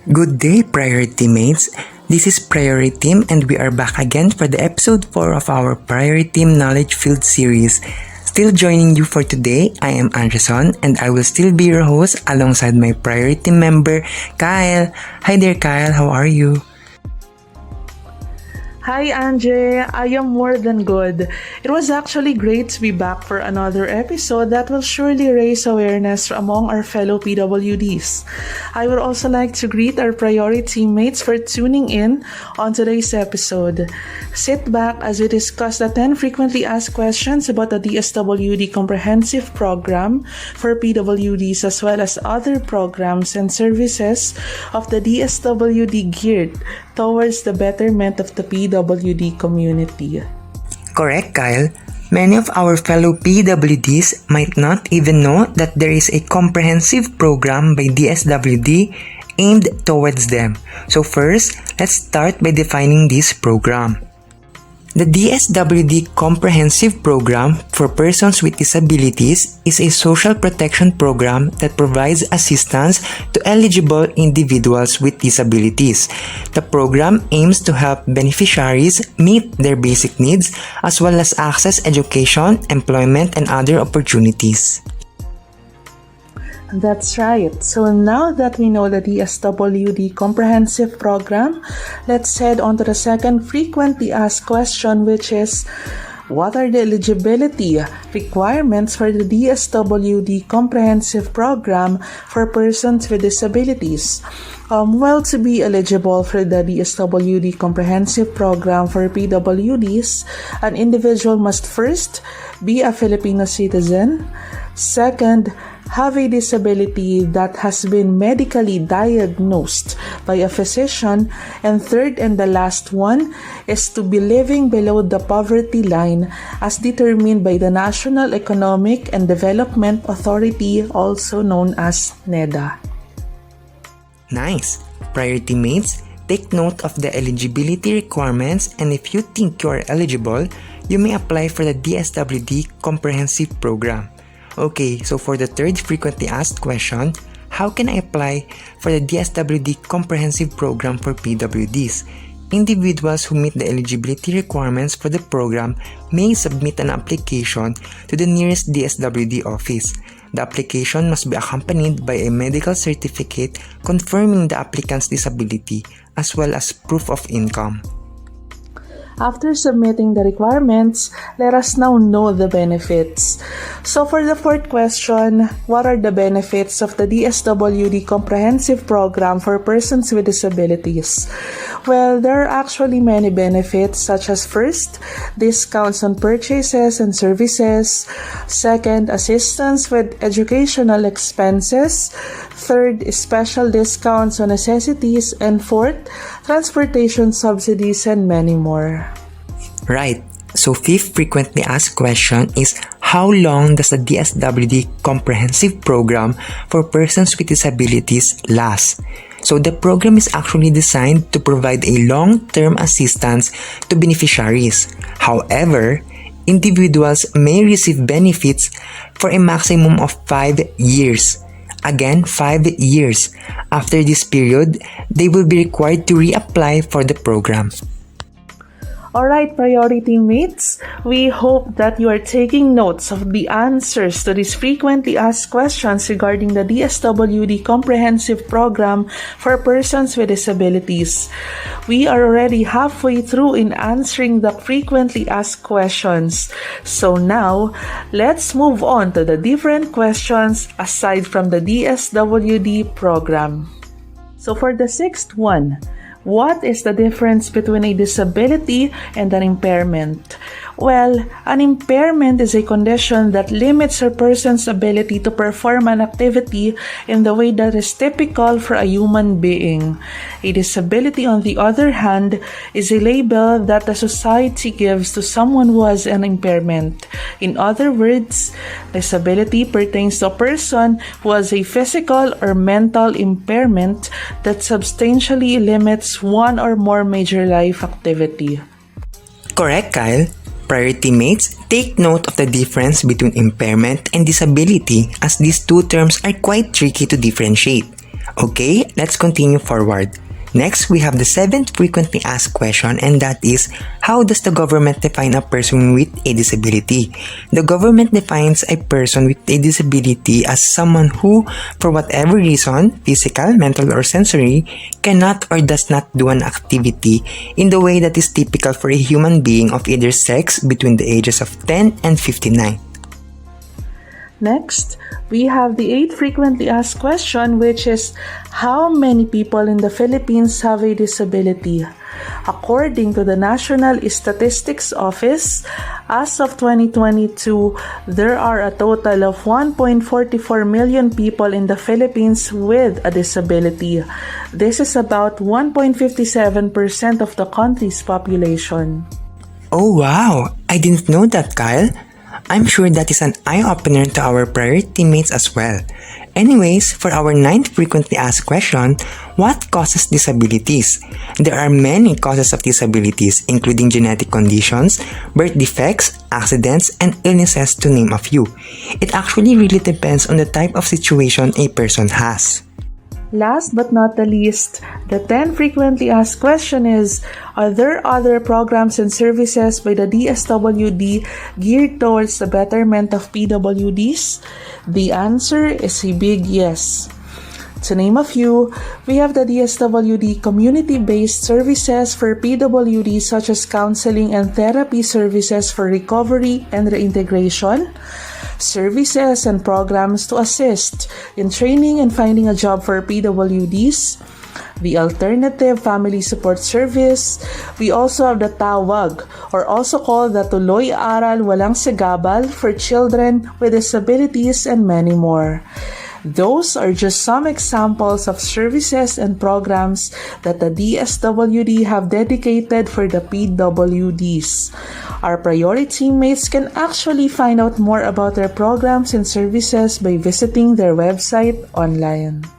Good day, Priority Mates! This is PrioriTeam and we are back again for the episode 4 of our PrioriTeam Knowledge Field series. Still joining you for today, I am Andresson and I will still be your host alongside my PrioriTeam member, Khyle. Hi there, Khyle. How are you? Hi Andre, I am more than good. It was actually great to be back for another episode that will surely raise awareness among our fellow PWDs. I would also like to greet our Priority teammates for tuning in on today's episode. Sit back as we discuss the 10 frequently asked questions about the DSWD Comprehensive Program for PWDs as well as other programs and services of the DSWD geared towards the betterment of the PWD community. Correct, Khyle. Many of our fellow PWDs might not even know that there is a comprehensive program by DSWD aimed towards them. So first, let's start by defining this program. The DSWD Comprehensive Program for Persons with Disabilities is a social protection program that provides assistance to eligible individuals with disabilities. The program aims to help beneficiaries meet their basic needs as well as access education, employment, and other opportunities. That's right. So now that we know the DSWD Comprehensive Program, let's head on to the second frequently asked question, which is, what are the eligibility requirements for the DSWD Comprehensive Program for persons with disabilities? To be eligible for the DSWD Comprehensive Program for PWDs, an individual must first be a Filipino citizen, second, have a disability that has been medically diagnosed by a physician, and third and the last one is to be living below the poverty line as determined by the National Economic and Development Authority, also known as NEDA. Nice! Priority mates, take note of the eligibility requirements, and if you think you are eligible, you may apply for the DSWD Comprehensive Program. Okay, so for the third frequently asked question, how can I apply for the DSWD Comprehensive Program for PWDs? Individuals who meet the eligibility requirements for the program may submit an application to the nearest DSWD office. The application must be accompanied by a medical certificate confirming the applicant's disability as well as proof of income. After submitting the requirements, let us now know the benefits. So for the fourth question, what are the benefits of the DSWD Comprehensive Program for persons with disabilities? Well, there are actually many benefits such as first, discounts on purchases and services, second, assistance with educational expenses, third, special discounts on necessities, and fourth, transportation subsidies, and many more. Right. So fifth frequently asked question is, how long does the DSWD Comprehensive Program for persons with disabilities last? So the program is actually designed to provide a long-term assistance to beneficiaries. However, individuals may receive benefits for a maximum of 5 years. Again, 5 years. After this period, they will be required to reapply for the program. Alright, Priority mates, we hope that you are taking notes of the answers to these frequently asked questions regarding the DSWD Comprehensive Program for persons with disabilities. We are already halfway through in answering the frequently asked questions. So now, let's move on to the different questions aside from the DSWD program. So for the sixth one, what is the difference between a disability and an impairment? Well, an impairment is a condition that limits a person's ability to perform an activity in the way that is typical for a human being. A disability, on the other hand, is a label that the society gives to someone who has an impairment. In other words, disability pertains to a person who has a physical or mental impairment that substantially limits one or more major life activity. Correct, Khyle. Priority mates, take note of the difference between impairment and disability as these two terms are quite tricky to differentiate. Okay, let's continue forward. Next, we have the 7th frequently asked question, and that is, how does the government define a person with a disability? The government defines a person with a disability as someone who, for whatever reason, physical, mental, or sensory, cannot or does not do an activity in the way that is typical for a human being of either sex between the ages of 10 and 59. Next, we have the 8th frequently asked question, which is, how many people in the Philippines have a disability? According to the National Statistics Office, as of 2022, there are a total of 1.44 million people in the Philippines with a disability. This is about 1.57% of the country's population. Oh wow! I didn't know that, Khyle. I'm sure that is an eye-opener to our PrioriTeam mates as well. Anyways, for our 9th frequently asked question, what causes disabilities? There are many causes of disabilities, including genetic conditions, birth defects, accidents, and illnesses to name a few. It actually really depends on the type of situation a person has. Last but not the least, the 10th frequently asked question is, are there other programs and services by the DSWD geared towards the betterment of PWDs? The answer is a big yes. To name a few, we have the DSWD community-based services for PWDs such as counseling and therapy services for recovery and reintegration, services and programs to assist in training and finding a job for PWDs, the Alternative Family Support Service. We also have the TAWAG, or also called the Tuloy Aral Walang Sagabal for children with disabilities, and many more. Those are just some examples of services and programs that the DSWD have dedicated for the PWDs. Our PrioriTeam mates can actually find out more about their programs and services by visiting their website online.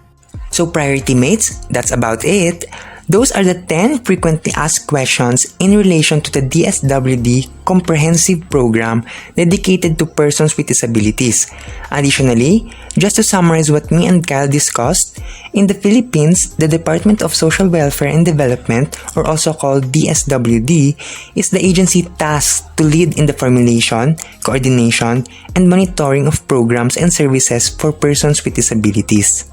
So PrioriTeam mates, that's about it. Those are the 10 frequently asked questions in relation to the DSWD Comprehensive Program dedicated to persons with disabilities. Additionally, just to summarize what me and Khyle discussed, in the Philippines, the Department of Social Welfare and Development, or also called DSWD, is the agency tasked to lead in the formulation, coordination, and monitoring of programs and services for persons with disabilities.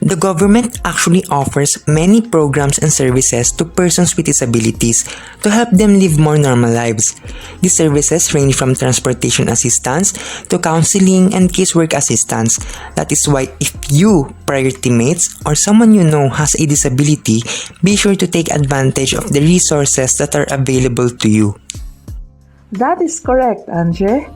The government actually offers many programs and services to persons with disabilities to help them live more normal lives. These services range from transportation assistance to counseling and casework assistance. That is why if you, PrioriTeam mates, or someone you know has a disability, be sure to take advantage of the resources that are available to you. That is correct, Anje.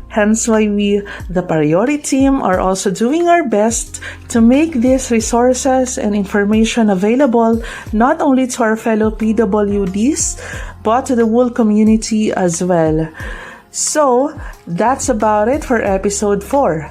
Hence why we, the PrioriTeam, are also doing our best to make these resources and information available not only to our fellow PWDs, but to the whole community as well. So, that's about it for episode 4.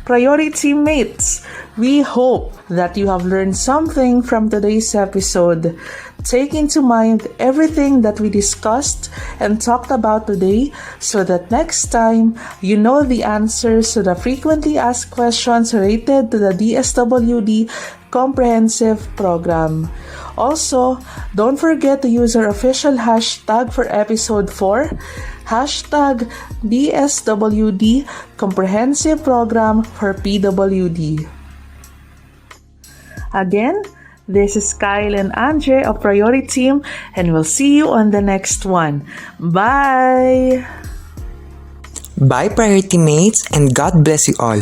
PrioriTeam mates, we hope that you have learned something from today's episode. Take into mind everything that we discussed and talked about today so that next time you know the answers to the frequently asked questions related to the DSWD Comprehensive Program. Also, don't forget to use our official hashtag for episode 4, hashtag DSWD Comprehensive Program for PWD. Again, this is Khyle and Andre of PrioriTeam, and we'll see you on the next one. Bye! Bye PrioriTeam mates, and God bless you all.